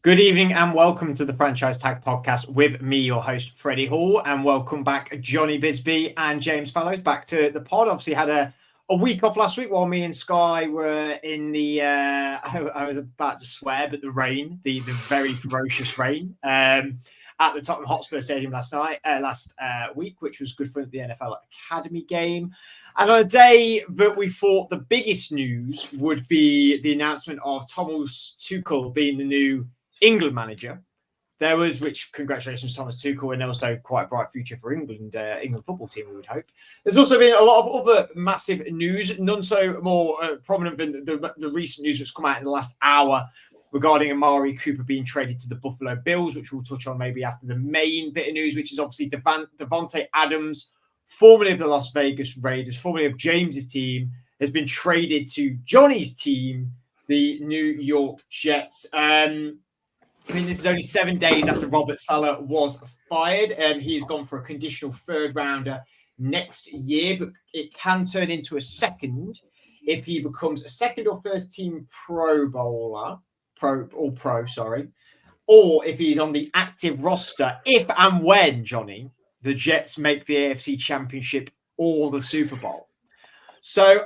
Good evening and welcome to the Franchise Tag Podcast with me, your host, Freddie Hall, and welcome back Johnny Bisbee and James Fallows back to the pod. Obviously had a week off last week while me and Sky were in the, I was about to swear, but the rain, the very ferocious rain at the Tottenham Hotspur Stadium last week, which was good fun at the NFL Academy game. And on a day that we thought the biggest news would be the announcement of Thomas Tuchel being the new England manager. There was, which congratulations Thomas Tuchel, and also quite a bright future for England football team, we would hope. There's also been a lot of other massive news, none so more prominent than the recent news that's come out in the last hour regarding Amari Cooper being traded to the Buffalo Bills, which we'll touch on maybe after the main bit of news, which is obviously Davante Adams, formerly of the Las Vegas Raiders, formerly of James's team, has been traded to Johnny's team, the New York Jets. This is only 7 days after Robert Saleh was fired. He's gone for a conditional third rounder next year, but it can turn into a second if he becomes a second or first team Pro Bowler, or if he's on the active roster, if and when, Johnny, the Jets make the AFC Championship or the Super Bowl. So,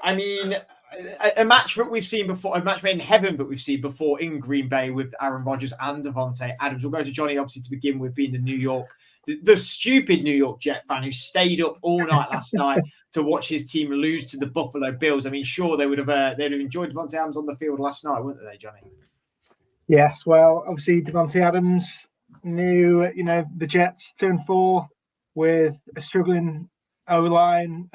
a match that we've seen before, a match made in heaven that we've seen before in Green Bay with Aaron Rodgers and Davante Adams. We'll go to Johnny, obviously, to begin with, being the stupid New York Jet fan who stayed up all night last night to watch his team lose to the Buffalo Bills. Sure, they'd have enjoyed Davante Adams on the field last night, wouldn't they, Johnny? Yes, well, obviously, Davante Adams knew, the Jets 2-4 with a struggling O-line,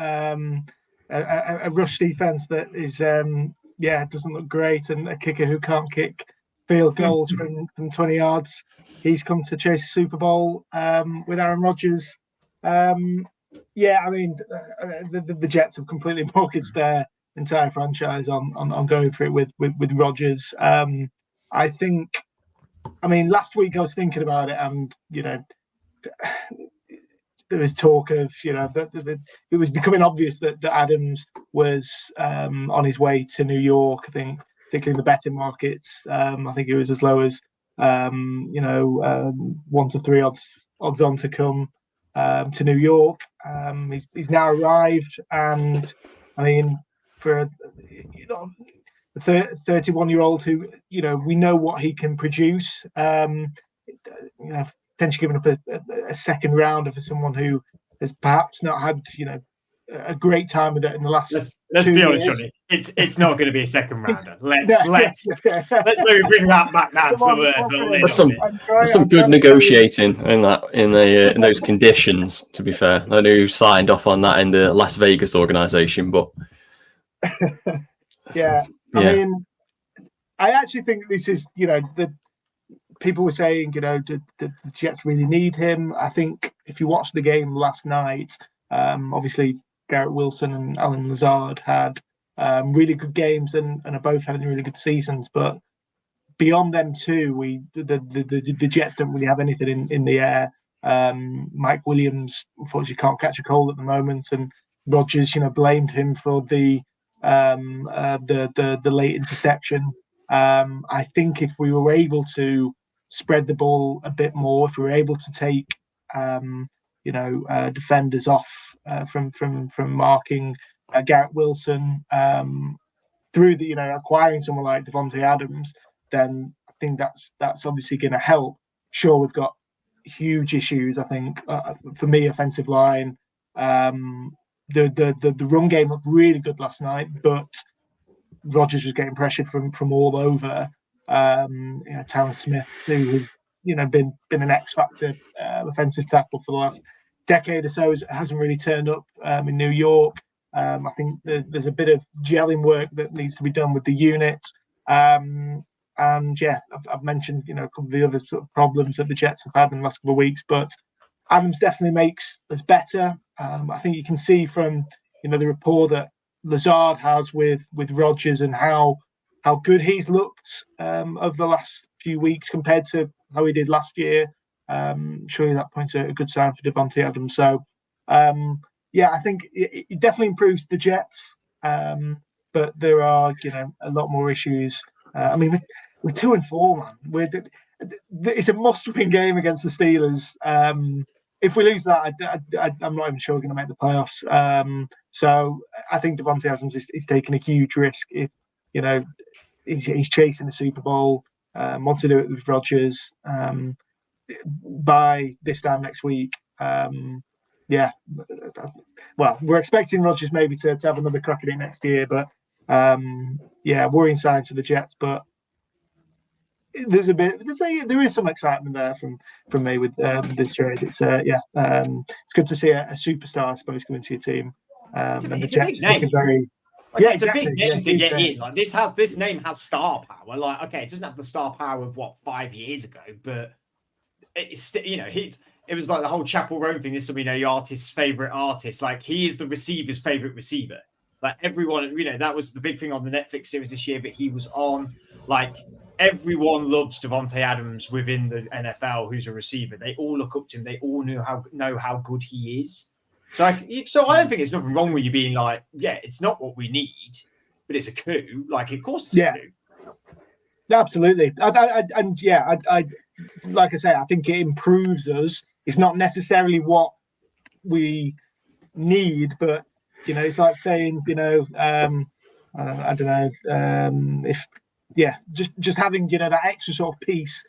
a rush defense that is, doesn't look great, and a kicker who can't kick field goals from 20 yards. He's come to chase a Super Bowl with Aaron Rodgers. The Jets have completely mortgaged their entire franchise on going for it with Rodgers. I think, last week I was thinking about it, and there was talk of, it was becoming obvious that Adams was on his way to New York. I think, particularly in the betting markets, I think it was as low as 1 to 3 odds on to come to New York. He's now arrived, and for a 31-year-old who we know what he can produce. Potentially giving up a second rounder for someone who has perhaps not had a great time with it in the last. Let's be honest, Johnny. It's not going to be a second rounder. Let's maybe bring that back now. There's some good negotiating in those conditions. To be fair, I know you signed off on that in the Las Vegas organization, but I actually think this is the. People were saying, the Jets really need him. I think if you watched the game last night, obviously Garrett Wilson and Alan Lazard had really good games and are both having really good seasons. But beyond them two, the Jets don't really have anything in the air. Mike Williams, unfortunately, can't catch a cold at the moment, and Rodgers, blamed him for the late interception. I think if we were able to spread the ball a bit more, if we were able to take defenders off from marking Garrett Wilson through the acquiring someone like Davante Adams, then I think that's obviously going to help. Sure, we've got huge issues. I think for me, offensive line, the run game looked really good last night, but Rodgers was getting pressured from all over. Terrence Smith, who has been an X factor offensive tackle for the last decade or so, hasn't really turned up in New York. I think there's a bit of gelling work that needs to be done with the unit. I've mentioned a couple of the other sort of problems that the Jets have had in the last couple of weeks, but Adams definitely makes us better. I think you can see from the rapport that Lazard has with Rodgers and how good he's looked over the last few weeks compared to how he did last year. Surely that points a good sign for Davante Adams. So, I think it definitely improves the Jets, but there are a lot more issues. We're 2-4, man. it's a must-win game against the Steelers. If we lose that, I'm not even sure we're going to make the playoffs. So I think Davante Adams is taking a huge risk if, you know, he's chasing the Super Bowl, wants to do it with Rodgers by this time next week. Yeah, well, we're expecting Rodgers maybe to have another crack at it next year, but yeah, worrying signs for the Jets. But there is some excitement there from me with this trade. It's it's good to see a superstar, I suppose, coming to your team. And the Jets looking very. Like, it's a big name to get in. Like this name has star power. Like, okay, it doesn't have the star power of 5 years ago, but it's, you know, it was like the whole Chapel Roan thing. This will be, you know, your artist's favorite artist. Like, he is the receiver's favorite receiver. Like, everyone, you know, that was the big thing on the Netflix series this year that he was on. Like, everyone loves Davante Adams within the NFL, who's a receiver. They all look up to him. They all know how good he is. So I don't think there's nothing wrong with you being like, yeah, it's not what we need, but it's a coup. Like, of course, it's a coup. Absolutely. I like I say, I think it improves us. It's not necessarily what we need, but, you know, it's like saying, you know, I don't know if just having, you know, that extra sort of piece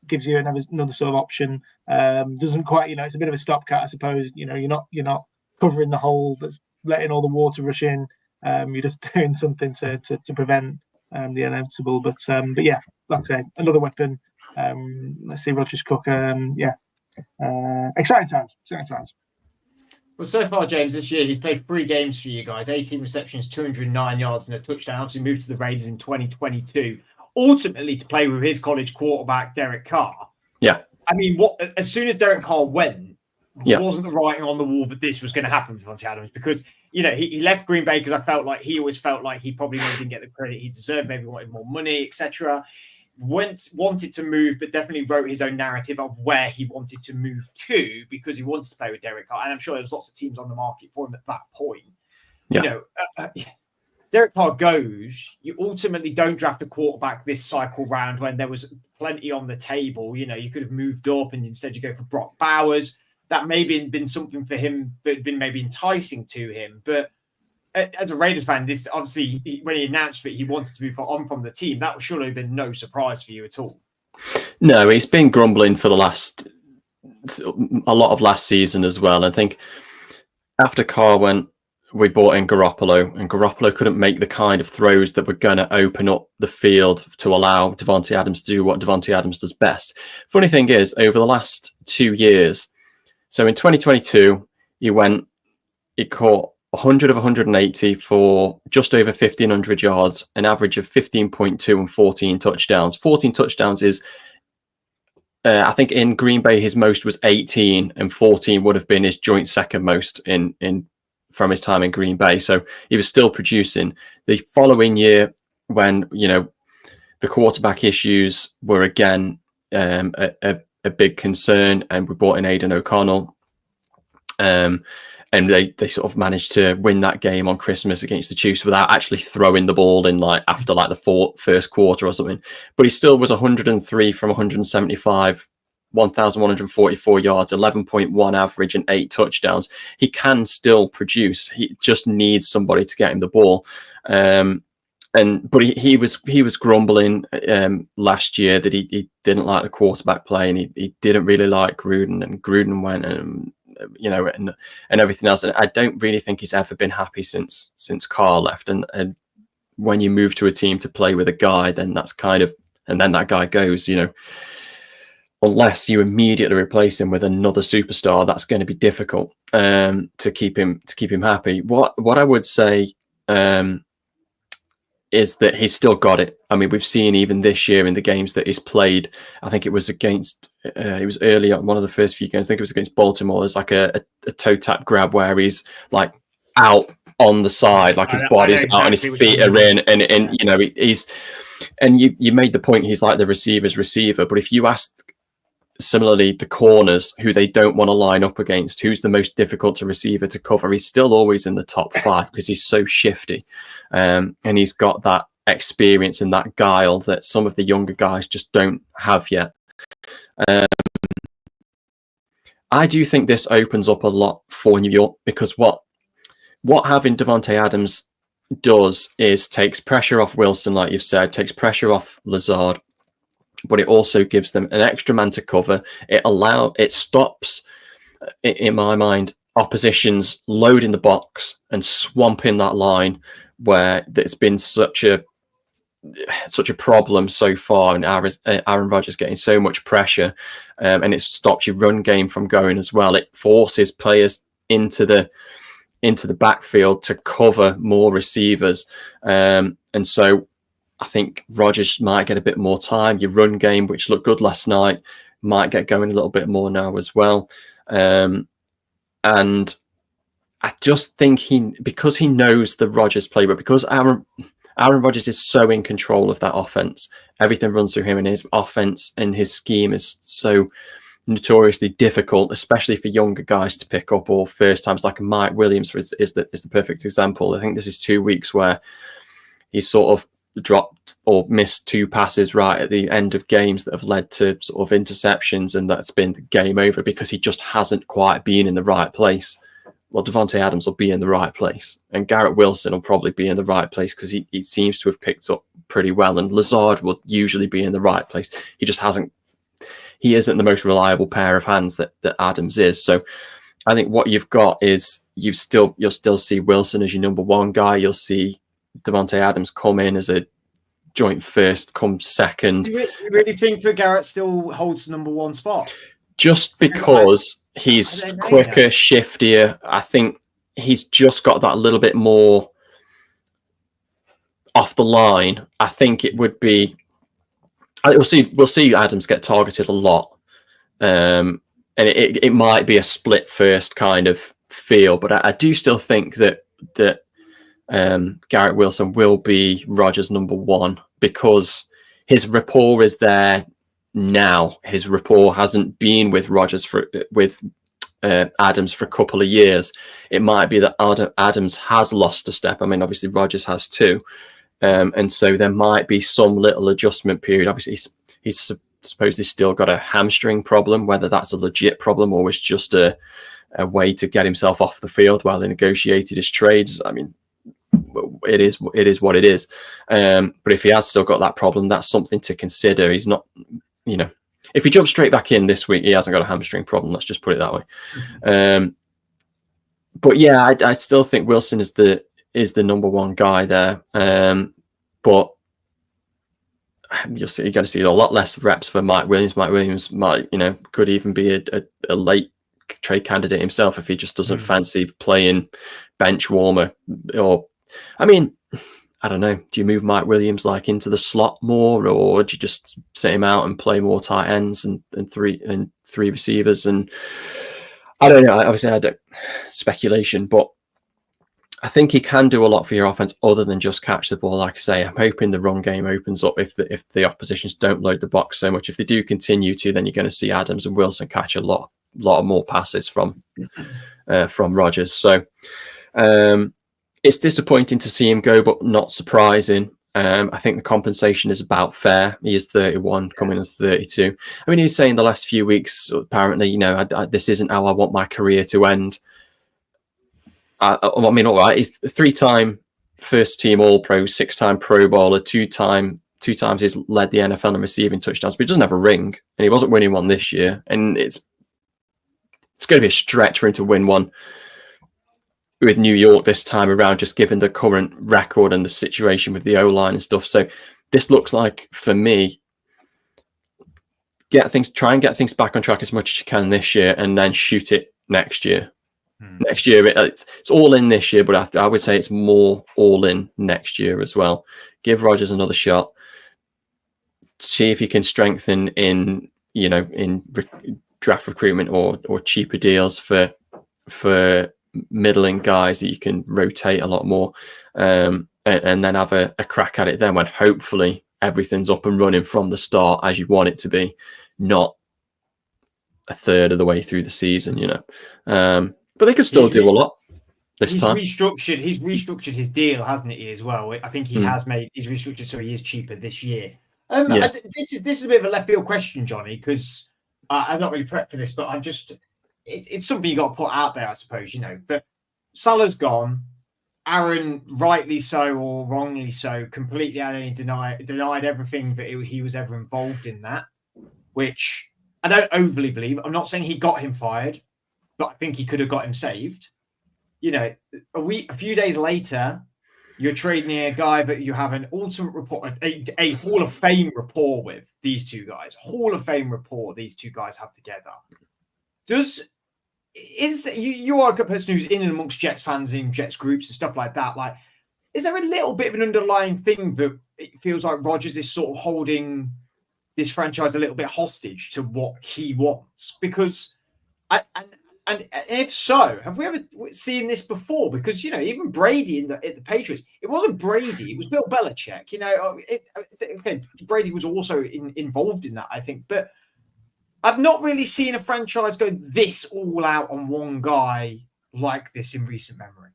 gives you another sort of option. Doesn't quite, you know, it's a bit of a stopgap, I suppose. You know, you're not covering the hole that's letting all the water rush in. You're just doing something to prevent the inevitable. But yeah, like I say, another weapon. Let's see Rodgers cook. Exciting times. Well, so far, James, this year, he's played 3 games for you guys, 18 receptions, 209 yards and a touchdown. So he moved to the Raiders in 2022, ultimately to play with his college quarterback, Derek Carr. Yeah. I mean, as soon as Derek Carr went, wasn't the writing on the wall that this was going to happen with Davante Adams? Because, you know, he left Green Bay because he always felt like he probably didn't get the credit he deserved, maybe wanted more money, etc. Wanted to move, but definitely wrote his own narrative of where he wanted to move to because he wanted to play with Derek Carr. And I'm sure there was lots of teams on the market for him at that point. Yeah. You know, Derek Carr goes, you ultimately don't draft a quarterback this cycle round when there was plenty on the table. You know, you could have moved up and instead you go for Brock Bowers. That may have been something for him that had been maybe enticing to him. But as a Raiders fan, this obviously, when he announced that he wanted to move on from the team, that surely have been no surprise for you at all. No, he's been grumbling for a lot of last season as well. I think after Carr went, we brought in Garoppolo, and Garoppolo couldn't make the kind of throws that were going to open up the field to allow Davante Adams to do what Davante Adams does best. Funny thing is, over the last 2 years, so in 2022, he caught 100 of 180 for just over 1,500 yards, an average of 15.2 and 14 touchdowns. 14 touchdowns is, I think in Green Bay, his most was 18, and 14 would have been his joint second most in from his time in Green Bay. So he was still producing. The following year, when, you know, the quarterback issues were again a big concern, and we brought in Aidan O'Connell, and they sort of managed to win that game on Christmas against the Chiefs without actually throwing the ball in after the first quarter or something. But he still was 103 from 175, 1,144 yards, 11.1 average, and 8 touchdowns. He can still produce. He just needs somebody to get him the ball. But he was grumbling last year that he didn't like the quarterback play, and he didn't really like Gruden, and Gruden went and everything else. And I don't really think he's ever been happy since Carr left. And when you move to a team to play with a guy, then that's and then that guy goes, you know, unless you immediately replace him with another superstar, that's going to be difficult to keep him happy. What I would say is that he's still got it. I mean, we've seen even this year in the games that he's played, I think it was against, it was early on one of the first few games, I think it was against Baltimore. There's like a toe tap grab where he's like out on the side, like his body's out and his feet are in, and you know, he's, and you made the point, he's like the receiver's receiver. But if you ask similarly the corners who they don't want to line up against, who's the most difficult to receiver to cover, he's still always in the top 5 because he's so shifty, and he's got that experience and that guile that some of the younger guys just don't have yet. I do think this opens up a lot for New York, because what having Davante Adams does is takes pressure off Wilson, like you've said, takes pressure off Lazard, but it also gives them an extra man to cover. It stops, in my mind, oppositions loading the box and swamping that line where it's been such a problem so far, and Aaron Rodgers getting so much pressure, and it stops your run game from going as well. It forces players into the backfield to cover more receivers, and so I think Rodgers might get a bit more time. Your run game, which looked good last night, might get going a little bit more now as well, and I just think because he knows the Rodgers playbook, because Aaron Rodgers is so in control of that offense. Everything runs through him, and his offense and his scheme is so notoriously difficult, especially for younger guys to pick up, or first times, like Mike Williams is the perfect example. I think this is 2 weeks where he's sort of dropped or missed 2 passes right at the end of games that have led to sort of interceptions, and that's been the game over because he just hasn't quite been in the right place. Well, Davante Adams will be in the right place, and Garrett Wilson will probably be in the right place because he seems to have picked up pretty well, and Lazard will usually be in the right place. He just hasn't. He isn't the most reliable pair of hands that Adams is. So I think what you've got is you'll still see Wilson as your number 1 guy. You'll see Davante Adams come in as a joint first, come second. Do you really think that Garrett still holds the number 1 spot? Just because he's quicker, shiftier. I think he's just got that little bit more off the line. I think it would be. We'll see Adams get targeted a lot, and it might be a split first kind of feel. But I do still think that Garrett Wilson will be Rodgers' number 1 because his rapport is there now. His rapport hasn't been with Rodgers with Adams for a couple of years. It might be that Adams has lost a step. I mean, obviously Rodgers has too, and so there might be some little adjustment period. Obviously, he's supposedly still got a hamstring problem. Whether that's a legit problem or it's just a way to get himself off the field while they negotiated his trades, I mean, it is what it is. But if he has still got that problem, that's something to consider. He's not, if he jumps straight back in this week, he hasn't got a hamstring problem. Let's just put it that way. But yeah, I still think Wilson is the number 1 guy there. But you're going to see a lot less reps for Mike Williams. Mike Williams could even be a late trade candidate himself if he just doesn't fancy playing bench warmer. Or, I mean, I don't know. Do you move Mike Williams like into the slot more, or do you just set him out and play more tight ends and three receivers? And I don't know. Obviously, I don't speculation, but I think he can do a lot for your offense other than just catch the ball. Like I say, I'm hoping the run game opens up if the oppositions don't load the box so much. If they do continue to, then you're going to see Adams and Wilson catch a lot more passes from Rodgers. So it's disappointing to see him go, but not surprising. I think the compensation is about fair. He is 31, coming as 32. I mean, he was saying the last few weeks, apparently, this isn't how I want my career to end. I mean, all right, he's a 3-time first-team All-Pro, 6-time Pro Bowler, 2 times he's led the NFL in receiving touchdowns, but he doesn't have a ring, and he wasn't winning one this year. And it's going to be a stretch for him to win one with New York this time around, just given the current record and the situation with the O-line and stuff. So this looks like, for me, try and get things back on track as much as you can this year, and then shoot it next year. Next year, it's all in this year, but I would say it's more all in next year as well. Give Rodgers another shot. See if you can strengthen in draft recruitment or cheaper deals for middling guys that you can rotate a lot more, and then have a crack at it then when hopefully everything's up and running from the start as you want it to be, not a third of the way through the season, But they could still do a lot. this he's time. restructured his deal, hasn't he, as well? I think he's restructured so he is cheaper this year. This is a bit of a left field question, Johnny, because I'm not really prepped for this, but I'm just it's something you got to put out there, I suppose, But Salah's gone. Aaron, rightly so or wrongly so, completely denied everything that he was ever involved in that, which I don't overly believe. I'm not saying he got him fired, but I think he could have got him saved. A few days later, you're trading a guy that you have an ultimate rapport, a Hall of Fame rapport with these two guys. Hall of Fame rapport these two guys have together. You are a person who's in and amongst Jets fans in Jets groups and stuff like that. Like, is there a little bit of an underlying thing that it feels like Rodgers is sort of holding this franchise a little bit hostage to what he wants? Because and if so, have we ever seen this before? Because even Brady at the Patriots, it wasn't Brady; it was Bill Belichick. Brady was also involved in that, I think, but I've not really seen a franchise go this all out on one guy like this in recent memory.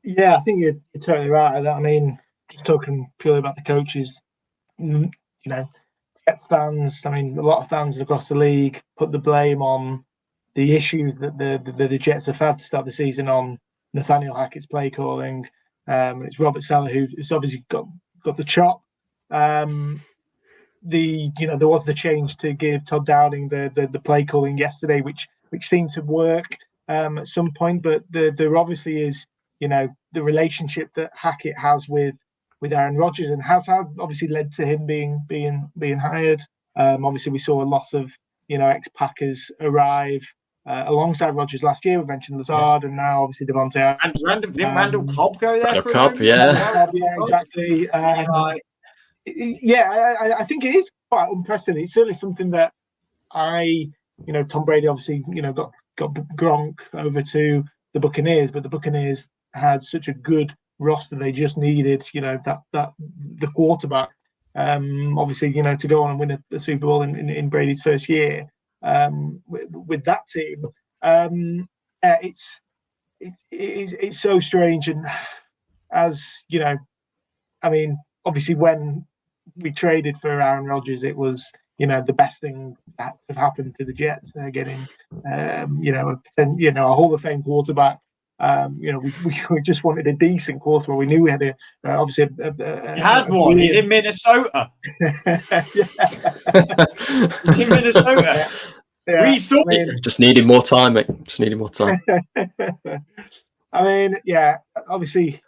Yeah, I think you're totally right. I mean, just talking purely about the coaches, Jets fans. I mean, a lot of fans across the league put the blame on the issues that the Jets have had to start the season on Nathaniel Hackett's play calling. It's Robert Saleh who's obviously got the chop. There was the change to give Todd Downing the play calling yesterday, which seemed to work at some point. But there obviously is the relationship that Hackett has with Aaron Rodgers and has obviously led to him being hired. Obviously, we saw a lot of ex-Packers arrive alongside Rodgers last year. We mentioned Lazard, and now obviously Davante Adams. And didn't Randall Cobb go there? Randall Cobb, yeah, exactly. I think it is quite unprecedented. It's certainly something that Tom Brady obviously, got Gronk over to the Buccaneers, but the Buccaneers had such a good roster. They just needed, the quarterback, obviously, to go on and win the Super Bowl in Brady's first year with that team. It's so strange. And as I mean, obviously when we traded for Aaron Rodgers, it was the best thing that had happened to the Jets. They're getting a Hall of Fame quarterback. We just wanted a decent quarterback. We knew we had he had one. He's in Minnesota. He's in Minnesota. Yeah, we saw it. Just needed more time, mate. Just needed more time. I mean, yeah, obviously,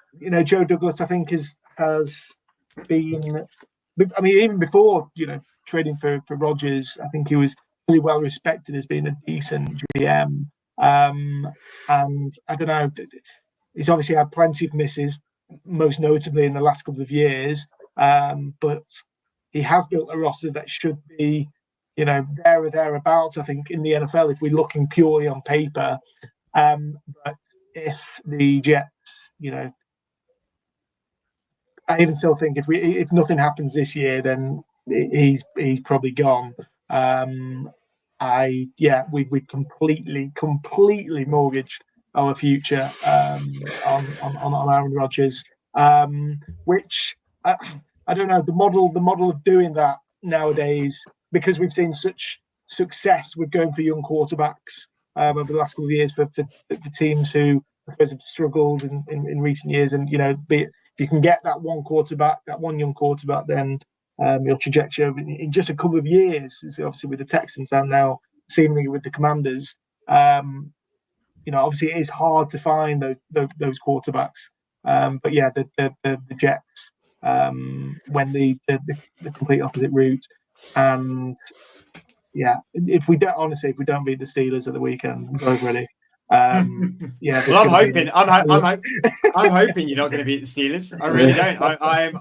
Joe Douglas, I think, has been. I mean, even before trading for Rodgers, I think he was really well respected as being a decent GM. And I don't know, he's obviously had plenty of misses, most notably in the last couple of years. But he has built a roster that should be, there or thereabouts, I think, in the NFL if we're looking purely on paper. But if the Jets, I even still think if nothing happens this year, then he's probably gone. We completely mortgaged our future on Aaron Rodgers, which I don't know the model of doing that nowadays, because we've seen such success with going for young quarterbacks over the last couple of years for teams who have struggled in recent years, and if you can get that one young quarterback, then your trajectory in just a couple of years, obviously with the Texans and now seemingly with the Commanders, obviously it is hard to find those quarterbacks. But yeah, the Jets went the complete opposite route, and yeah, if we don't beat the Steelers at the weekend, go ready. Yeah, well, I'm hoping you're not going to beat the Steelers. I really don't.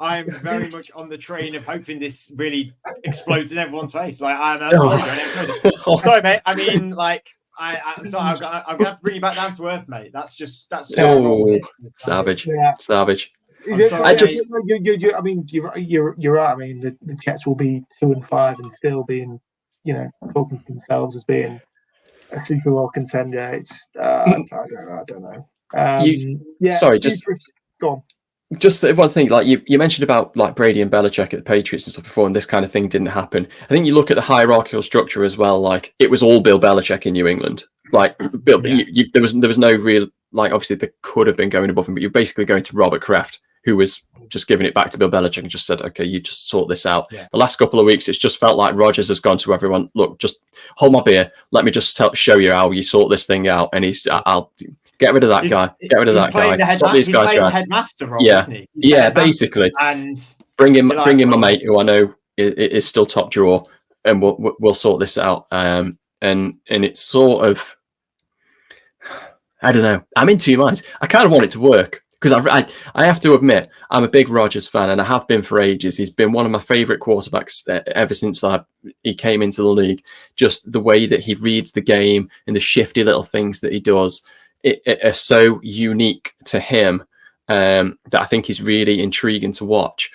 I'm very much on the train of hoping this really explodes in everyone's face. Like, sorry, mate. I mean, like, I'm sorry. I'm gonna have to bring you back down to earth, mate. That's just savage. Yeah. Savage. Sorry, I mean, you're right. I mean, the Jets will be 2-5 and still being, talking to themselves as being a Super Bowl contender. It's I don't know. Sorry, just go on. Just one thing, like you mentioned about like Brady and Belichick at the Patriots and stuff before, and this kind of thing didn't happen. I think you look at the hierarchical structure as well. Like it was all Bill Belichick in New England. Like Bill, there was no real, like, obviously they could have been going above him, but you're basically going to Robert Kraft, who was just giving it back to Bill Belichick and just said, okay, you just sort this out. The last couple of weeks, it's just felt like Rodgers has gone to everyone, look, just hold my beer. Let me just show you how you sort this thing out. And I'll get rid of that guy. Get rid of that guy. Stop these guys going. The headmaster role, isn't he? Yeah, basically. And bring in my mate, who I know is still top drawer, and we'll sort this out. And it's sort of, I don't know. I'm in two minds. I kind of want it to work because I have to admit I'm a big Rodgers fan, and I have been for ages. He's been one of my favorite quarterbacks ever since he came into the league. Just the way that he reads the game and the shifty little things that he does are so unique to him that I think is really intriguing to watch.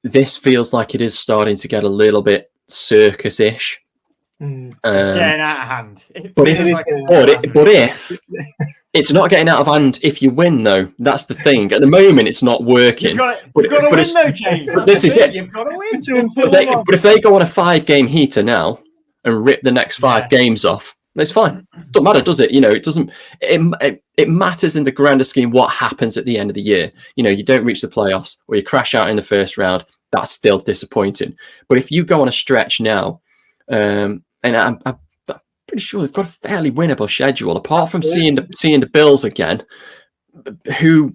This feels like it is starting to get a little bit circus-ish. It's getting out of hand. But if it's not getting out of hand, if you win, though, that's the thing. At the moment, it's not working. You've got to win, though, James. But this is it. You've got to win. But if they go on a 5-game heater now and rip the next 5 games off, it's fine. It doesn't matter, does it? You know, it doesn't. It matters in the grander scheme what happens at the end of the year. You know, you don't reach the playoffs or you crash out in the first round. That's still disappointing. But if you go on a stretch now, and I'm pretty sure they've got a fairly winnable schedule, apart from seeing the Bills again, who,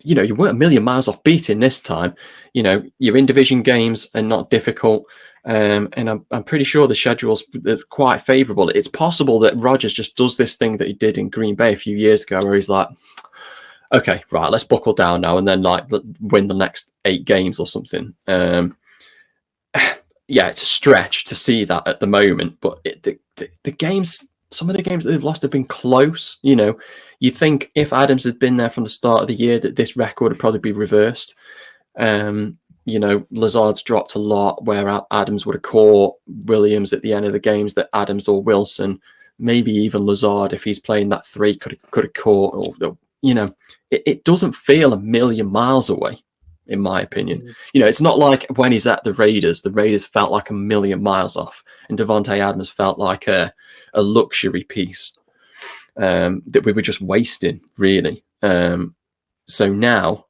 you know, you weren't a million miles off beating this time. You know, your in division games are not difficult, and I'm pretty sure the schedule's quite favourable. It's possible that Rodgers just does this thing that he did in Green Bay a few years ago, where he's like, okay, right, let's buckle down now, and then like win the next 8 games or something. Yeah, it's a stretch to see that at the moment, but the games, some of the games that they've lost have been close. You know, you think if Adams had been there from the start of the year, that this record would probably be reversed. You know, Lazard's dropped a lot, where Adams would have caught Williams at the end of the games that Adams or Wilson, maybe even Lazard, if he's playing that 3, could have caught. Or, you know, it doesn't feel a million miles away, in my opinion. You know, it's not like when he's at the Raiders felt like a million miles off, and Davante Adams felt like a luxury piece that we were just wasting, really. So now,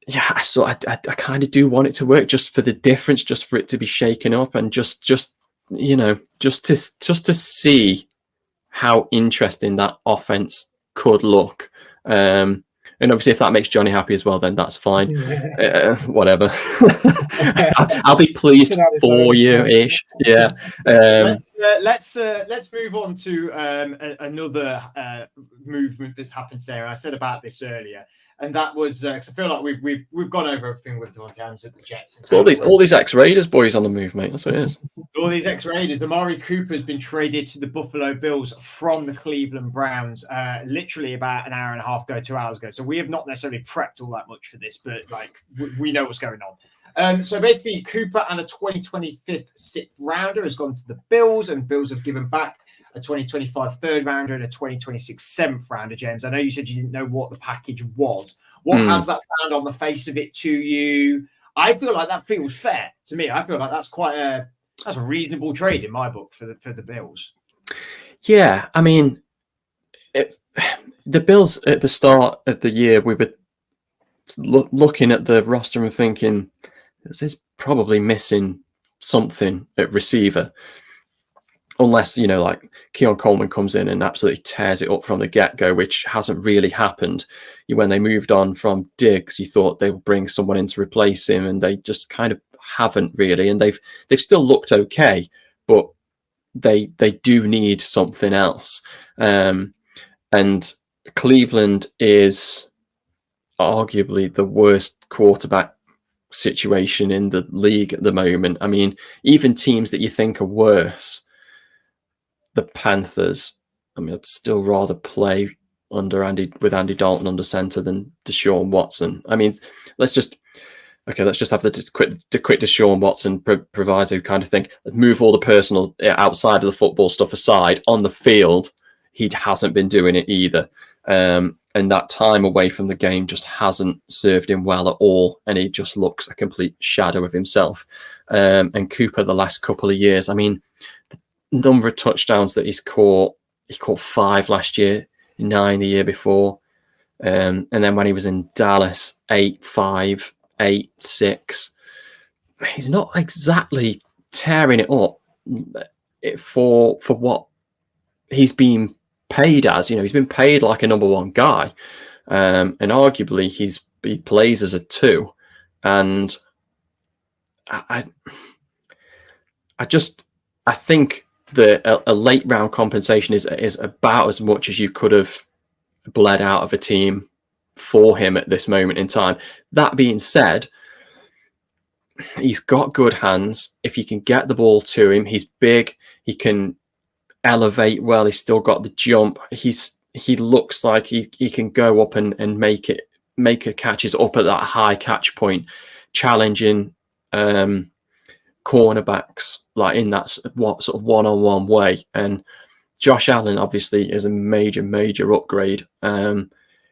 yeah, so I kind of do want it to work, just for the difference, just for it to be shaken up, and just you know, just to see how interesting that offense could look. And obviously, if that makes Johnny happy as well, then that's fine. Whatever. I'll be pleased for you, ish. Yeah. Let's move on to another movement that's happened today. I said about this earlier, and that was because I feel like we've gone over everything with Davante Adams at the Jets. It's all these ex-Raiders boys on the move, mate. That's what it is. All these ex-Raiders. Amari Cooper has been traded to the Buffalo Bills from the Cleveland Browns literally about an hour and a half ago, 2 hours ago. So we have not necessarily prepped all that much for this, but like we know what's going on. So basically, Cooper and a 2025 6th rounder has gone to the Bills, and Bills have given back a 2025 3rd rounder and a 2026 7th rounder. James, I know you said you didn't know what the package was. How does that sound on the face of it to you? I feel like that feels fair to me. I feel like that's that's a reasonable trade in my book for the Bills. Yeah, I mean, the Bills at the start of the year, we were looking at the roster and thinking, this is probably missing something at receiver. Unless, you know, like Keon Coleman comes in and absolutely tears it up from the get-go, which hasn't really happened. When they moved on from Diggs, you thought they would bring someone in to replace him, and they just kind of haven't really. And they've still looked okay, but they do need something else. And Cleveland is arguably the worst quarterback situation in the league at the moment. I mean, even teams that you think are worse, the Panthers, I mean, I'd still rather play with Andy Dalton under center than Deshaun Watson. I mean, let's just okay, let's just have the quick Deshaun Watson proviso kind of thing. Move all the personal outside of the football stuff aside. On the field, he hasn't been doing it either. And that time away from the game just hasn't served him well at all. And he just looks a complete shadow of himself. And Cooper, the last couple of years, I mean, the number of touchdowns that he caught 5 last year, 9 the year before. And then when he was in Dallas, 8, 5, 8, 6. He's not exactly tearing it up for what he's been paid as. You know, he's been paid like a number one guy, and arguably he plays as a 2. And I think that a late round compensation is about as much as you could have bled out of a team for him at this moment in time. That being said, he's got good hands. If you can get the ball to him, he's big. He can elevate well. He's still got the jump. He looks like he can go up and make a catches up at that high catch point, challenging cornerbacks like in that sort of one-on-one way. And Josh Allen obviously is a major upgrade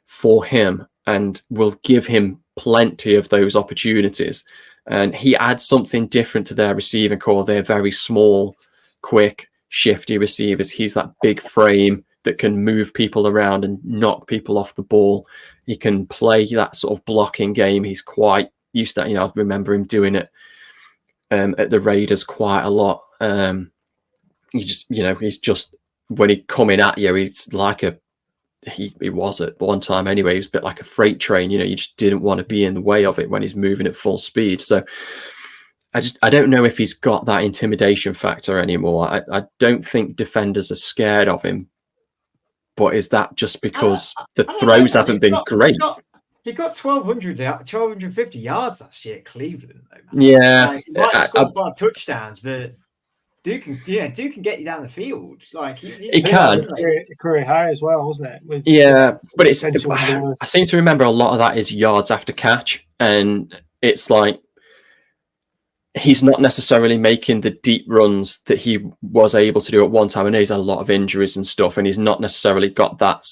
for him and will give him plenty of those opportunities. And he adds something different to their receiving core. They're very small, quick, shifty receivers. He's that big frame that can move people around and knock people off the ball. He can play that sort of blocking game. He's quite used to that. You know, I remember him doing it at the Raiders quite a lot. He's just when he's coming at you, he's like he was at one time anyway. He was a bit like a freight train. You know, you just didn't want to be in the way of it when he's moving at full speed. So I don't know if he's got that intimidation factor anymore. I don't think defenders are scared of him. But is that just because the throws haven't been great? He got 1,250 yards last year at Cleveland. Though, yeah, he might have scored 5 touchdowns, but Duke can get you down the field. Like he can. Career high as well, wasn't it? But it's. I seem to remember a lot of that is yards after catch, and it's like he's not necessarily making the deep runs that he was able to do at one time. I know he's had a lot of injuries and stuff, and he's not necessarily got that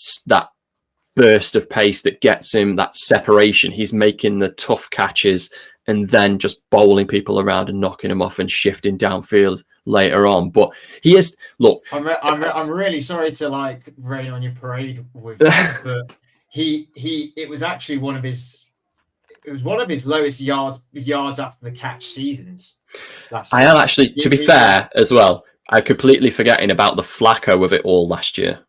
burst of pace that gets him that separation. He's making the tough catches and then just bowling people around and knocking them off and shifting downfield later on. But he is, look, I'm really sorry to rain on your parade with that, but it was actually one of his lowest yards after the catch seasons. I am actually, to be fair as well, I'm completely forgetting about the Flacco of it all last year,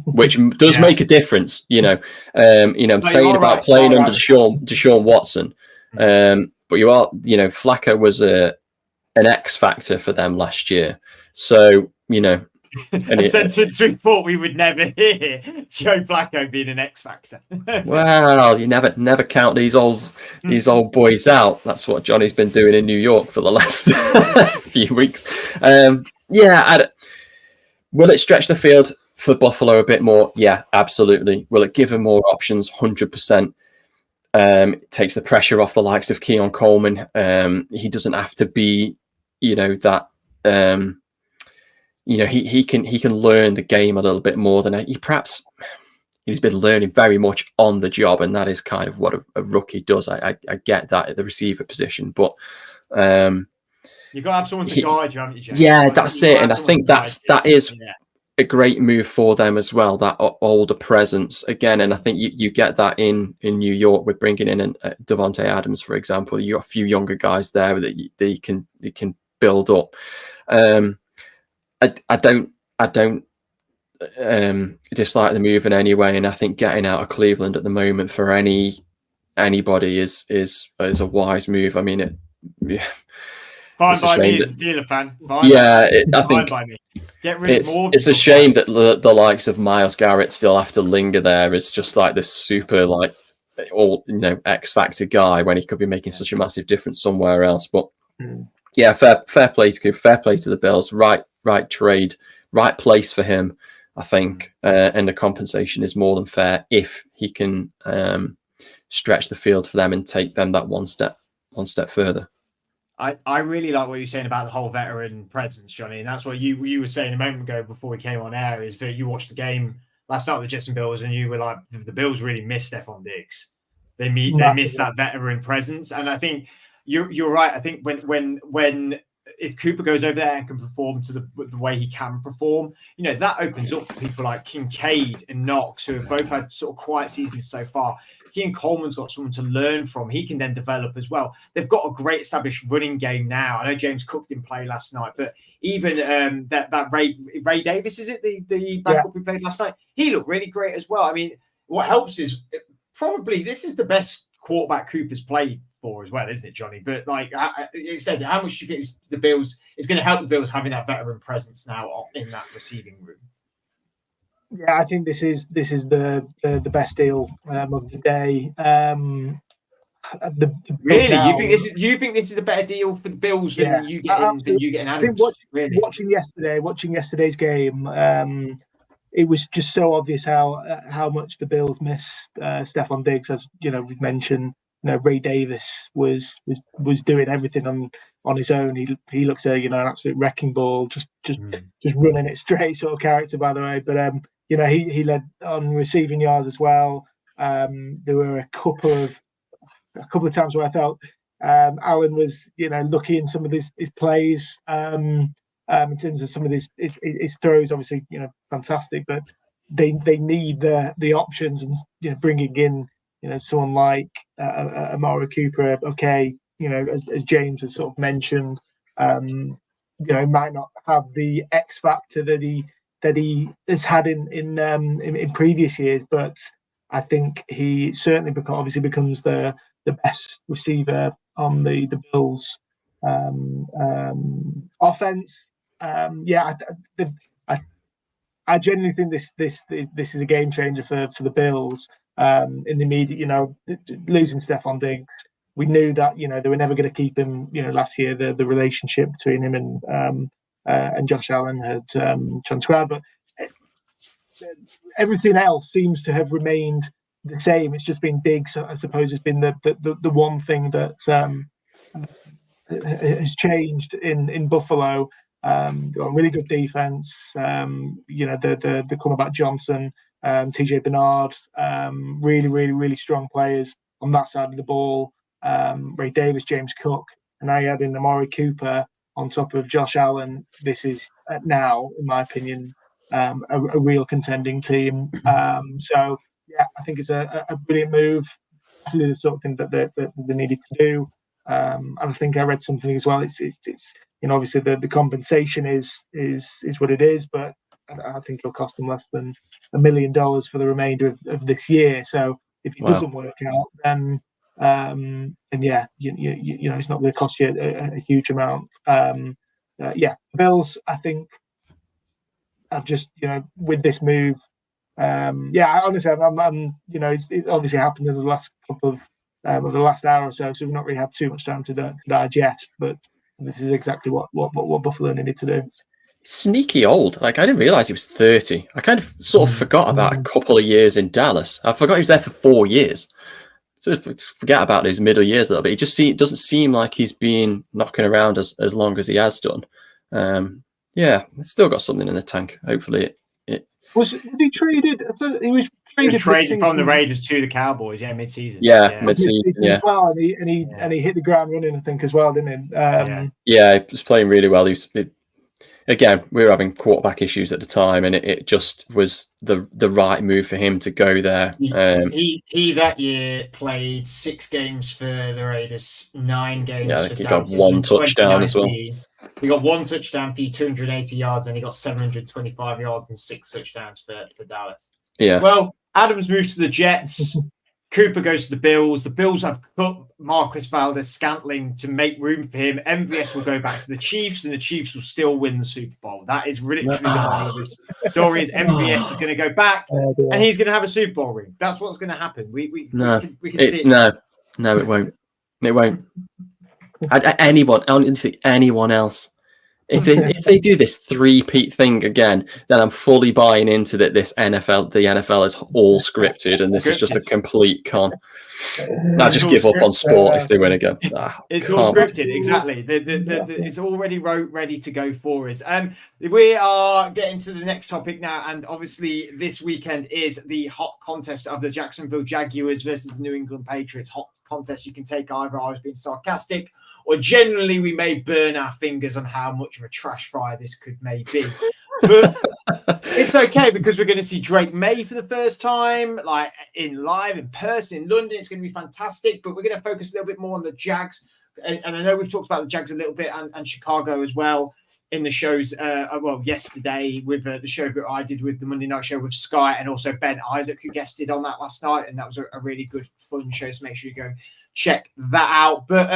which does make a difference. I'm saying about playing under Deshaun Watson, but you are, Flacco was an X factor for them last year. So, a sentence we thought we would never hear: Joe Flacco being an X factor. Well, you never count these old boys out. That's what Johnny's been doing in New York for the last few weeks. Will it stretch the field for Buffalo a bit more? Yeah, absolutely. Will it give them more options? 100%. It takes the pressure off the likes of Keon Coleman. He doesn't have to be, that. He can learn the game a little bit more than he's been learning very much on the job, and that is kind of what a rookie does. I get that at the receiver position, but you've got to have someone to guide you, haven't you, James? Yeah, that's it. And I think that is a great move for them as well, that older presence again. And I think you get that in New York with bringing in Davante Adams, for example. You got a few younger guys there that you can build up. I don't dislike the move in any way, and I think getting out of Cleveland at the moment for anybody is a wise move. I mean, fine by me as a Steeler fan. I think by me. Get rid of more. It's a shame that the likes of Myles Garrett still have to linger there. It's just like this super X factor guy when he could be making such a massive difference somewhere else. But yeah, fair play to Coop, fair play to the Bills. Right trade, right place for him, I think, and the compensation is more than fair if he can stretch the field for them and take them that one step one step further. I really like what you're saying about the whole veteran presence, Johnny, and that's what you were saying a moment ago before we came on air, is that you watched the game last night with the Jets and Bills, and you were like, the Bills really miss Stephon Diggs. They miss that veteran presence, and I think you're right. I think when if Cooper goes over there and can perform to the way he can perform, that opens up people like Kincaid and Knox, who have both had sort of quiet seasons so far. Kean Coleman's got someone to learn from. He can then develop as well. They've got a great established running game now. I know James Cook didn't play last night, but even that Ray Davis, is it the backup who played last night? He looked really great as well. I mean, what helps is probably this is the best quarterback Cooper's played for as well, isn't it, Johnny? But like you said, how much do you think the Bills is going to help the Bills having that veteran presence now in that receiving room? Yeah, I think this is the best deal of the day. Really, now, you think this is a better deal for the Bills than you getting Adams? I think watching yesterday's game, it was just so obvious how much the Bills missed Stephon Diggs. As we've mentioned, Ray Davis was doing everything on his own. He looks an absolute wrecking ball, just running it straight sort of character, by the way. But he led on receiving yards as well. There were a couple of times where I felt Allen was lucky in some of his plays, in terms of some of his throws. Obviously, fantastic, but they need the options, and bringing in someone like Amari Cooper. Okay, as James has sort of mentioned, might not have the X factor that he has had in previous years, but I think he certainly becomes the best receiver on the Bills offense. I genuinely think this is a game changer for the Bills. In the immediate, losing Stephon Diggs, we knew that they were never going to keep him. Last year the relationship between him and Josh Allen had transcribed, but everything else seems to have remained the same. It's just been Diggs, I suppose, has been the one thing that has changed in Buffalo. Got a really good defense. The cornerback Johnson, TJ Bernard, really, really, really strong players on that side of the ball. Ray Davis, James Cook, and now you add in Amari Cooper on top of Josh Allen. This is now, in my opinion, a real contending team. So yeah, I think it's a brilliant move. Actually, the sort of thing that they needed to do. And I think I read something as well. It's obviously the compensation is what it is, but I think it'll cost them less than $1 million for the remainder of this year. So if it doesn't work out, then yeah, it's not going to cost you a huge amount. Bills, I think, I've just with this move. Honestly, it's obviously happened in the last couple of the last hour or so we've not really had too much time to digest. But this is exactly what Buffalo needed to do. Sneaky old. Like, I didn't realize he was 30. I kind of sort of forgot about a couple of years in Dallas. I forgot he was there for 4 years. So forget about those middle years a little bit. It doesn't seem like he's been knocking around as long as he has done. He's still got something in the tank. Hopefully Was he traded? He was traded from the Raiders to the Cowboys, mid-season. Mid-season as well, and he hit the ground running, I think, as well, didn't he? He was playing really well. Again, we were having quarterback issues at the time, and it just was the right move for him to go there. He that year played 6 games for the Raiders, 9 games. I think he got 1 touchdown as well. He got 1 touchdown for 280 yards, and he got 725 yards and 6 touchdowns for Dallas. Yeah. Well, Adams moves to the Jets. Cooper goes to the Bills. The Bills have cut Marcus Valdes-Scantling to make room for him. MVS will go back to the Chiefs, and the Chiefs will still win the Super Bowl. That is literally the moral of this story. Is MVS is going to go back, and he's going to have a Super Bowl ring. That's what's going to happen. We can see it. No, it won't. It won't. Honestly, anyone else If they do this three-peat thing again, then I'm fully buying into that. The NFL is all scripted, and this is just a complete con. I just give up on sport if they win again. It's all scripted, exactly. It's already ready to go for us. We are getting to the next topic now, and obviously this weekend is the hot contest of the Jacksonville Jaguars versus the New England Patriots. Hot contest. You can take either. I was being sarcastic, or generally we may burn our fingers on how much of a trash fire this could may be. But it's okay because we're going to see Drake May for the first time, like live in person in London. It's going to be fantastic. But we're going to focus a little bit more on the Jags. And I know we've talked about the Jags a little bit and Chicago as well in the shows. Yesterday with the show that I did with the Monday Night Show with Sky, and also Ben Isaac, who guested on that last night. And that was a really good, fun show. So make sure you go check that out. But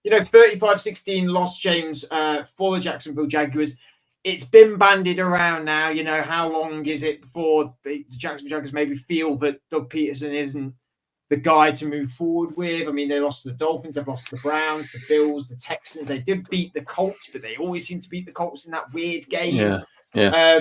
35-16 loss, James, for the Jacksonville Jaguars. It's been bandied around now. How long is it before the Jacksonville Jaguars maybe feel that Doug Pederson isn't the guy to move forward with? I mean, they lost to the Dolphins, they've lost to the Browns, the Bills, the Texans. They did beat the Colts, but they always seem to beat the Colts in that weird game. Yeah.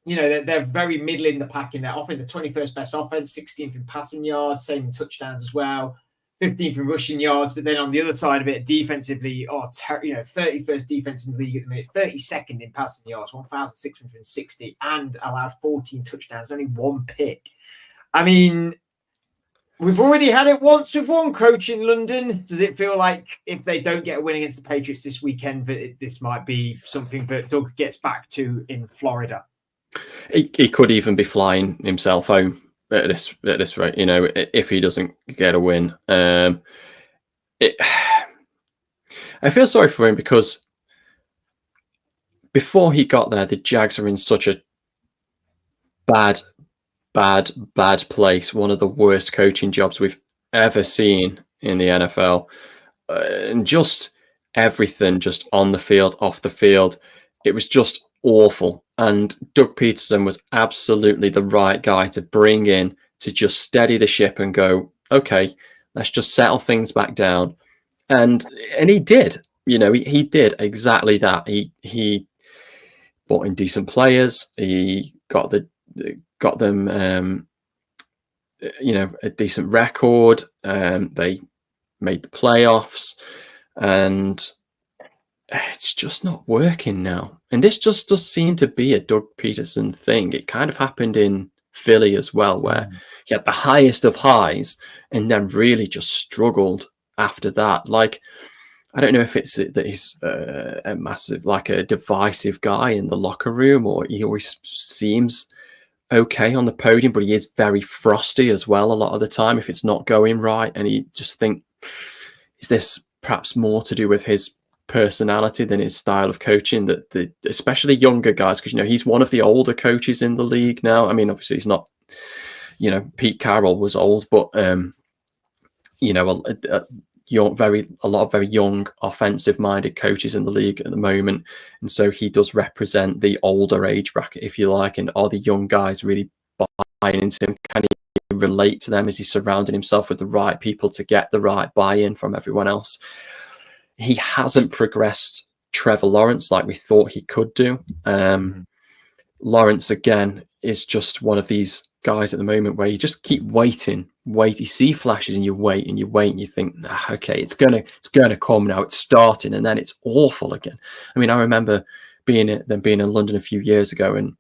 They're very middle in the pack in their offense. The 21st best offense, 16th in passing yards, same in touchdowns as well. 15th in rushing yards, but then on the other side of it, defensively, 31st defense in the league at the minute, 32nd in passing yards, 1,660, and allowed 14 touchdowns, only one pick. I mean, we've already had it once with one coach in London. Does it feel like if they don't get a win against the Patriots this weekend, that this might be something that Doug gets back to in Florida? He could even be flying himself home at this rate, if he doesn't get a win. I feel sorry for him because before he got there, the Jags are in such a bad place. One of the worst coaching jobs we've ever seen in the NFL. And just everything, just on the field, off the field, it was just awful. And Doug Pederson was absolutely the right guy to bring in to just steady the ship and go, okay, let's just settle things back down. And he did. He did exactly that. He brought in decent players. He got them a decent record. They made the playoffs, and it's just not working now. And this just does seem to be a Doug Pederson thing. It kind of happened in Philly as well, where he had the highest of highs and then really just struggled after that. Like, I don't know if it's that he's a massive, like a divisive guy in the locker room, or he always seems okay on the podium, but he is very frosty as well a lot of the time if it's not going right. And you just think, is this perhaps more to do with his personality than his style of coaching, that especially younger guys, because he's one of the older coaches in the league now. I mean, obviously he's not, Pete Carroll was old, but a lot of very young offensive minded coaches in the league at the moment, and so he does represent the older age bracket, if you like. And are the young guys really buying into him? Can he relate to them? Is he surrounding himself with the right people to get the right buy-in from everyone else? He hasn't progressed Trevor Lawrence like we thought he could do. Lawrence, again, is just one of these guys at the moment where you just keep waiting. You see flashes and you wait and you think, okay, it's gonna come now. It's starting, and then it's awful again. I mean, I remember being in London a few years ago, and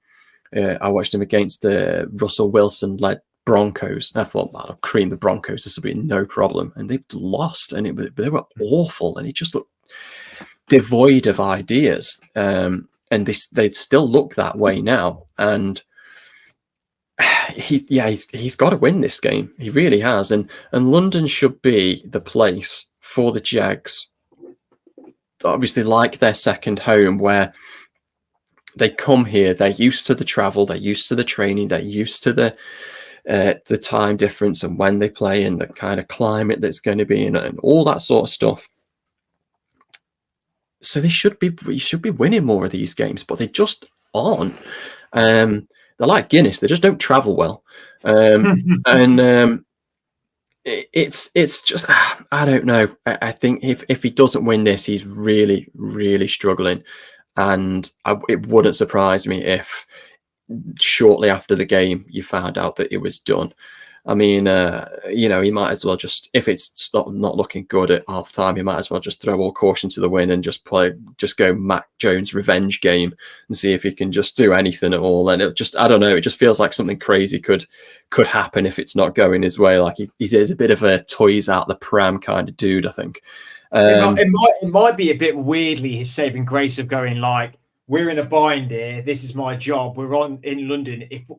I watched him against the Russell Wilson-led Broncos. I thought, I'll cream the Broncos. This will be no problem. And they've lost, and they were awful, and he just looked devoid of ideas. And they still look that way now. And he's got to win this game. He really has. And London should be the place for the Jags, obviously, like their second home, where they come here, they're used to the travel, they're used to the training, they're used to the time difference and when they play and the kind of climate that's going to be in and all that sort of stuff. So we should be winning more of these games, but they just aren't. They're like Guinness; they just don't travel well. And it's just I don't know. I think if he doesn't win this, he's really, really struggling, and it wouldn't surprise me if shortly after the game you found out that it was done. I mean, he might as well just, if it's not looking good at half time, he might as well just throw all caution to the wind and just go Mac Jones revenge game and see if he can just do anything at all. And I don't know, it just feels like something crazy could happen if it's not going his way. Like he is a bit of a toys out the pram kind of dude, I think. It might be a bit weirdly his saving grace of going like, we're in a bind here. This is my job. We're in London. If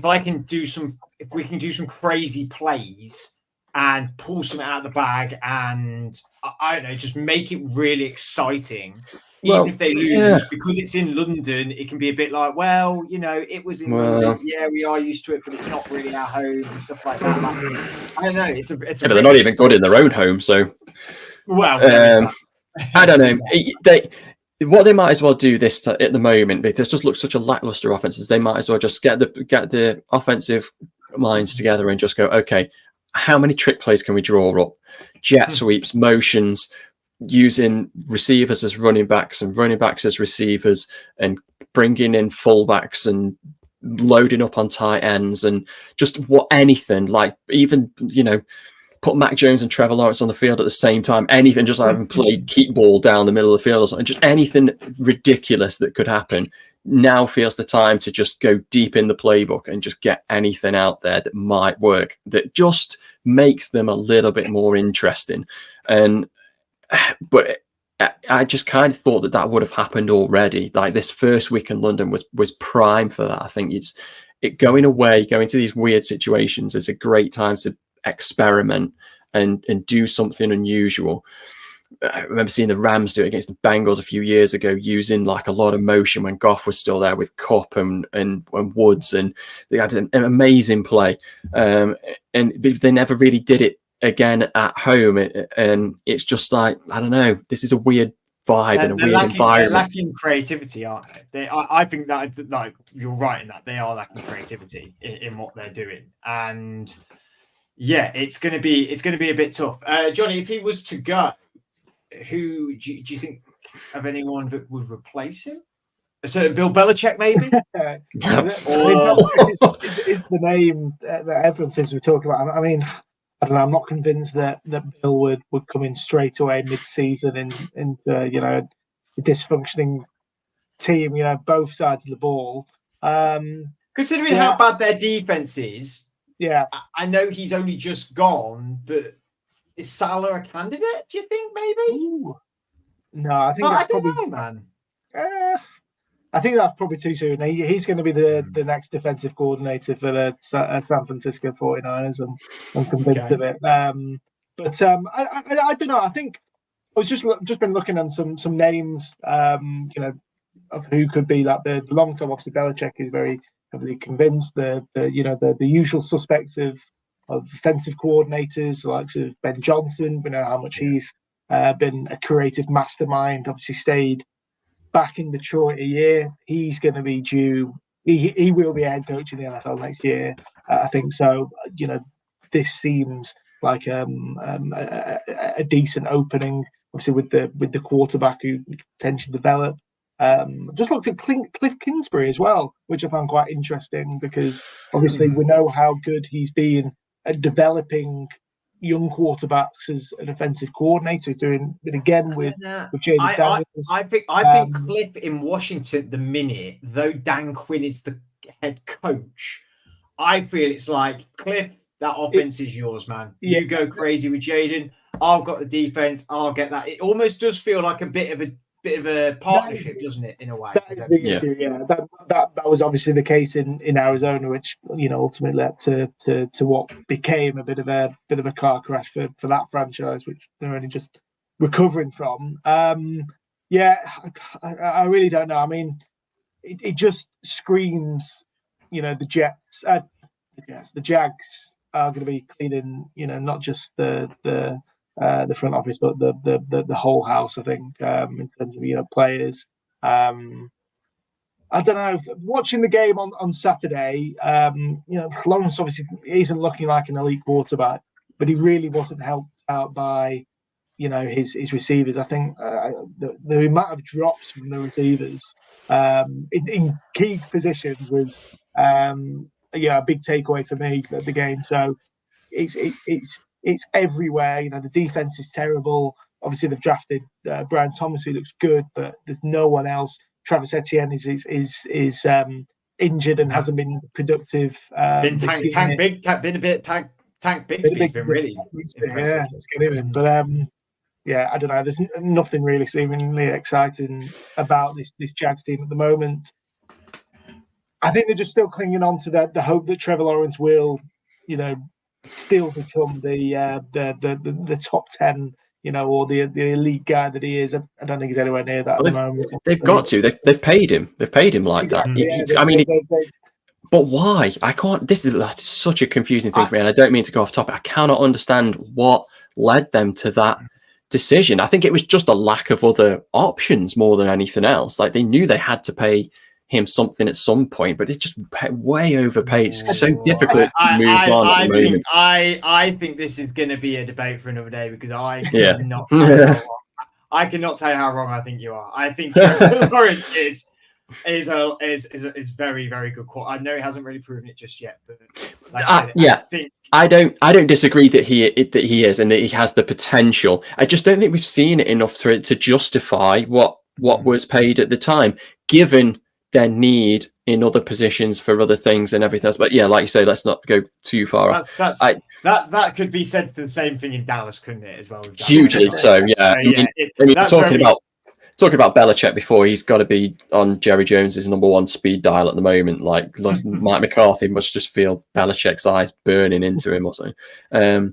we can do some crazy plays and pull something out of the bag, and I don't know, just make it really exciting. Even if they lose, because it's in London, it can be a bit like, well, it was in London. Yeah, we are used to it, but it's not really our home and stuff like that. I don't know. It's but they're not even good in their own home, so. Well, I don't know. What they might as well do this at the moment, because just looks such a lackluster offense, is they might as well just get the offensive minds together and just go, okay, how many trick plays can we draw up? Jet sweeps, motions, using receivers as running backs and running backs as receivers, and bringing in fullbacks and loading up on tight ends, and just anything, like even, put Mac Jones and Trevor Lawrence on the field at the same time, anything, just have them play keep ball down the middle of the field or something, just anything ridiculous that could happen. Now feels the time to just go deep in the playbook and just get anything out there that might work, that just makes them a little bit more interesting. But I just kind of thought that would have happened already. Like this first week in London was prime for that. I think going to these weird situations is a great time to experiment and do something unusual. I remember seeing the Rams do it against the Bengals a few years ago, using like a lot of motion when Goff was still there with Kupp and Woods, and they had an amazing play. And they never really did it again at home. And it's just like, I don't know, this is a weird vibe and a weird environment. They're lacking creativity, aren't they? I think that, like, you're right in that they are lacking creativity in what they're doing. And yeah, it's going to be a bit tough. Johnny, if he was to go, who do you think of anyone that would replace him? So Bill Belichick, maybe? Is the name that everyone seems to be talking about. I mean, I don't know. I'm not convinced that Bill would come in straight away mid-season into a dysfunctioning team. Both sides of the ball. Considering how bad their defense is. Yeah, I know he's only just gone, but is Salah a candidate? Do you think maybe? Ooh. No, I think that's probably, know, man. I think that's probably too soon. He's going to be the next defensive coordinator for the San Francisco 49ers. I'm convinced of it. But I don't know. I think I was just been looking at some names, of who could be like the long term. Obviously, Belichick is very heavily convinced. The usual suspects of offensive coordinators, the likes of Ben Johnson. We know how much he's been a creative mastermind. Obviously, stayed back in Detroit a year. He's going to be due. He will be a head coach in the NFL next year. I think so. This seems like a decent opening. Obviously, with the quarterback who potentially develop. Just looked at Cliff Kingsbury as well, which I found quite interesting, because obviously we know how good he's been at developing young quarterbacks as an offensive coordinator. He's doing it again with Jaden Daniels. I think Cliff in Washington at the minute, though Dan Quinn is the head coach, I feel it's like, Cliff, that offense is yours, man. You go crazy with Jaden. I've got the defense. I'll get that. It almost does feel like a bit of a partnership, doesn't it, in a way? That is the issue, yeah. That was obviously the case in Arizona, which ultimately led to what became a bit of a car crash for that franchise, which they're only just recovering from. I really don't know. I mean, it just screams, the Jets, the Jags are going to be cleaning, not just the front office, but the whole house. I think in terms of players. I don't know. Watching the game on Saturday, Lawrence obviously isn't looking like an elite quarterback, but he really wasn't helped out by, his receivers. I think the amount of drops from the receivers in key positions was, a big takeaway for me at the game. So it's everywhere. The defense is terrible. Obviously, they've drafted Brian Thomas, who looks good, but there's no one else. Travis Etienne is injured and hasn't been productive. Been Tank Bigsby's been really impressive. Yeah, let's get him in. But I don't know. There's nothing really seemingly exciting about this Jags team at the moment. I think they're just still clinging on to the hope that Trevor Lawrence will, still become the top 10. Or the elite guy that he is. I don't think he's anywhere near that at the moment. They've got to. They've paid him. They've paid him like that. But why? I can't. This is such a confusing thing for me, and I don't mean to go off topic. I cannot understand what led them to that decision. I think it was just a lack of other options more than anything else. Like they knew they had to pay him something at some point, but it's just way overpaid. It's so difficult to move on at the moment. I think this is going to be a debate for another day because I cannot tell you how wrong I think you are. I think Lawrence is very, very good. I know he hasn't really proven it just yet, but I don't disagree that he is and that he has the potential. I just don't think we've seen it enough for it to justify what was paid at the time, given their need in other positions for other things and everything else. But yeah, like you say, let's not go too far off. That could be said for the same thing in Dallas, couldn't it, as well? Hugely so, yeah. Talking about Belichick before, he's got to be on Jerry Jones's number one speed dial at the moment. Like Mike McCarthy must just feel Belichick's eyes burning into him or something. They've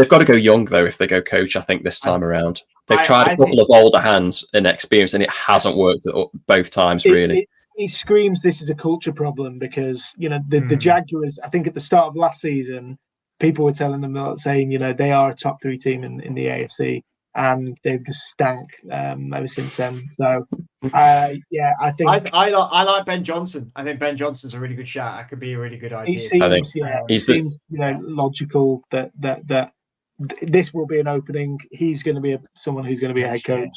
got to go young, though, if they go coach, I think, this time around. They've tried a couple of older hands and experience, and it hasn't worked both times, really. He screams this is a culture problem because, the Jaguars, I think at the start of last season, people were telling them, saying, they are a top 3 team in the AFC, and they've just stank ever since then. So, I think... I like Ben Johnson. I think Ben Johnson's a really good shout. That could be a really good idea. It seems logical that this will be an opening. He's going to be someone who's going to be a head coach.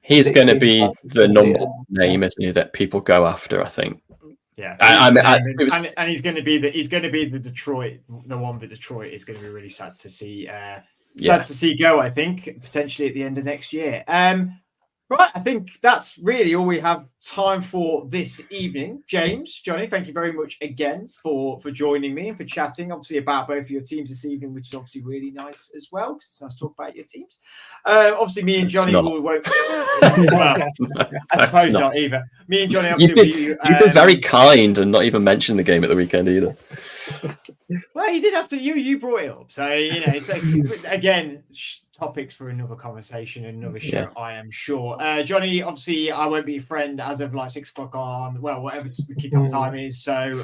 He's going to be the number one name, isn't he, that people go after, I think. Yeah, and he's going to be the Detroit, the one that Detroit is going to be really sad to see. To see go, I think, potentially at the end of next year. Right, I think that's really all we have time for this evening. James, Johnny, thank you very much again for joining me and for chatting, obviously, about both of your teams this evening, which is obviously really nice as well, because it's nice to talk about your teams. Obviously, me and Johnny won't... Well, I suppose not either. Me and Johnny, obviously... You've been very kind and not even mentioned the game at the weekend either. Well, you did have to... You brought it up. So, it's again... topics for another conversation and another show, I am sure. Johnny, obviously, I won't be your friend as of 6 o'clock on, whatever the kickoff time is. So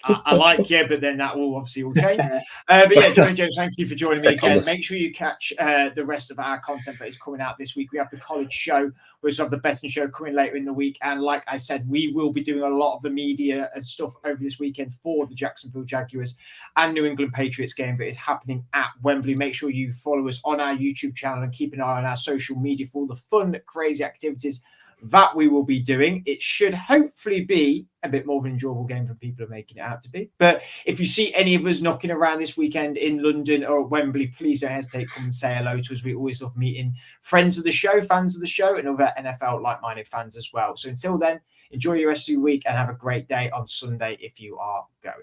I like you, but then that will obviously all change. But yeah, Johnny James, thank you for joining me again. Make sure you catch the rest of our content that is coming out this week. We have the college show. We also have the betting show coming later in the week. And like I said, we will be doing a lot of the media and stuff over this weekend for the Jacksonville Jaguars and New England Patriots game that is happening at Wembley. Make sure you follow us on our YouTube channel and keep an eye on our social media for all the fun, crazy activities that we will be doing. It should hopefully be a bit more of an enjoyable game than people are making it out to be. But if you see any of us knocking around this weekend in London or at Wembley, please don't hesitate to come and say hello to us. We always love meeting friends of the show, fans of the show, and other NFL like-minded fans as well. So until then, enjoy your rest of your week and have a great day on Sunday if you are going.